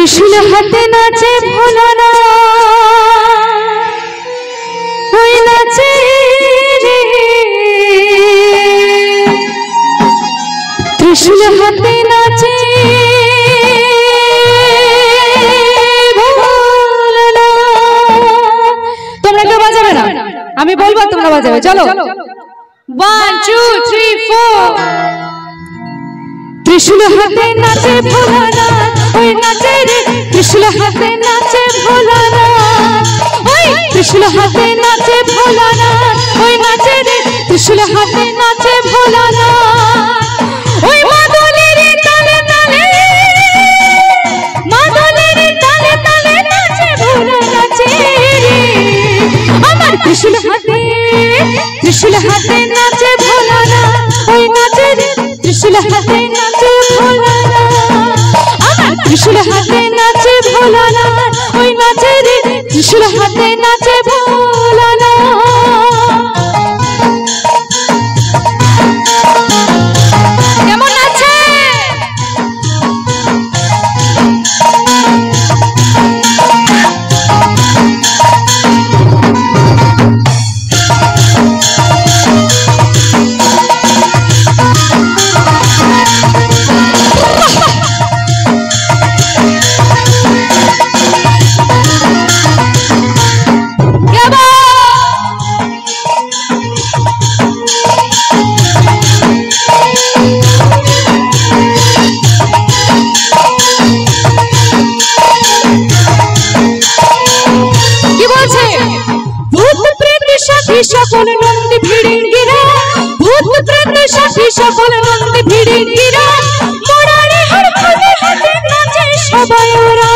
त्रिशूल हाथे नाचे भोलानाथ ओई नाचे रे त्रिशूल हाथे नाचे তোমরা কেউ বাজাবে না আমি বলবো তোমরা বাজাবে চলো 1 2 3 4 त्रिशूल हाथे नाचे भोलानाथ ओई नाचे रे त्रिशूल हाथे नाचे भोलानाथ ओई त्रिशूल हाथे नाचे भोलानाथ ओई नाचे रे त्रिशूल हाथे नाचे भोलानाथ ओई मादलेरे ताले ताले मादलेरे ताले ताले नाचे भोला नाचे रे আমার त्रिशूल हाथे नाचे भोलानाथ ओई नाचे रे त्रिशूल हाथे नाचे भोलानाथ আমার त्रिशूल हाथे नाचे भोलानाथ ओई नाचे रे त्रिशूल हाथे नाचे भोलानाथ কেমন আছে সকল নন্দী ভিড়িঙ্গিরা ভূত প্রেত সাথী সকল নন্দী ভিড়িঙ্গিরা মোরারে হার ফুলে হাতে নাচে সবাই ওরা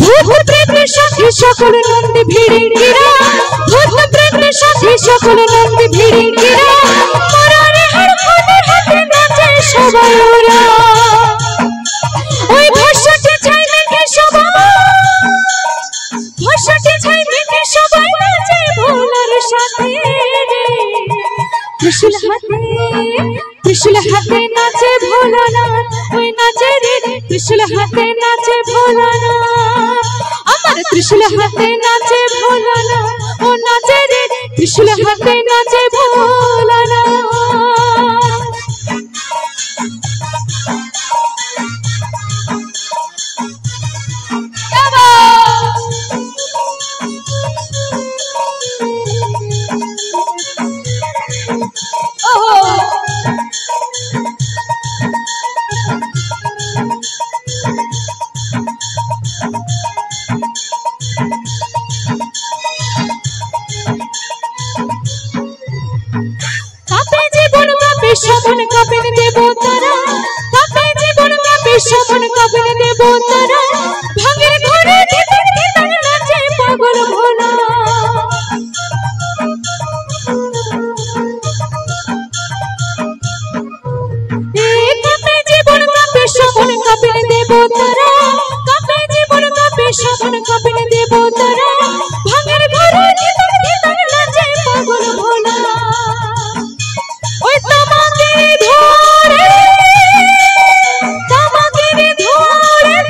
ভূত প্রেত সাথী সকল নন্দী ভিড়িঙ্গিরা ভূত প্রেত সাথী সকল নন্দী ভিড়িঙ্গিরা মোরারে হার ফুলে হাতে নাচে সবাই ওরা ওই ভরসাটি চাই দেখে সবাই নাচে ভোলার সাথে त्रिशूल हाथे नाचे भोलानाथ ओई नाचे रे त्रिशूल हाथे नाचे भोलानाथ আমার त्रिशूल हाथे नाचे भोलानाथ ओ नाचे रे त्रिशूल हाथे नाचे भोलानाथ কাপে জীবন কাপে সবন কাপে দেব তারা কাপে জীবন কাপে সবন কাপে দেব তারা ভাঙের ঘরে ভিতর ভিতর নাচে পাগল ভোলা এই কাপে জীবন কাপে সবন কাপে দেব তারা কাপে জীবন কাপে সবন কাপে দেব তারা ভাঙের ঘরে ভিতর ভিতর নাচে পাগল ভোলা ওই তোমাকে ধরে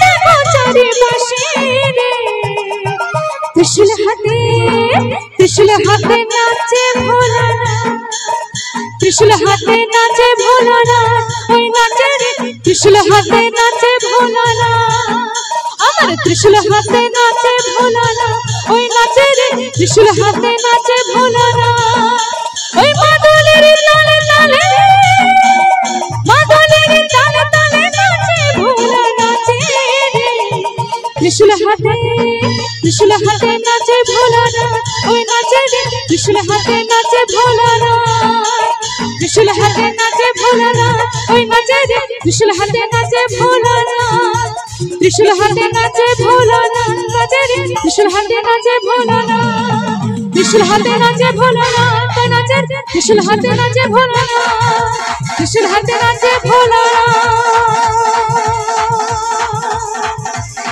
দেখো চারিপাশে त्रिशूल हाथे नाचे भोलानाथ त्रिशूल हाथे नाचे भोलानाथ ओई नाचे रे त्रिशूल हाथे नाचे भोलानाथ আমার त्रिशूल हाथे नाचे भोलानाथ ओई नाचे रे त्रिशूल हाथे नाचे भोलानाथ ओई मादलेरे ताले ताले मादलेरे ताले ताले नाचे भोला नाचे रे त्रिशूल हाथे नाचे भोलानाथ ओई नाचे रे त्रिशूल हाथे नाचे भोलानाथ त्रिशूल हाथे नाचे भोलानाथ ओई नाचे रे त्रिशूल हाथे नाचे भोलानाथ त्रिशूल हाथे नाचे भोलानाथ नाचे रे त्रिशूल हाथे नाचे भोलानाथ त्रिशूल हाथे नाचे भोलानाथ नाचे रे त्रिशूल हाथे नाचे भोलानाथ त्रिशूल हाथे नाचे भोलानाथ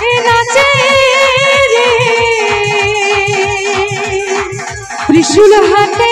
ए नाचे रे त्रिशूल हाथे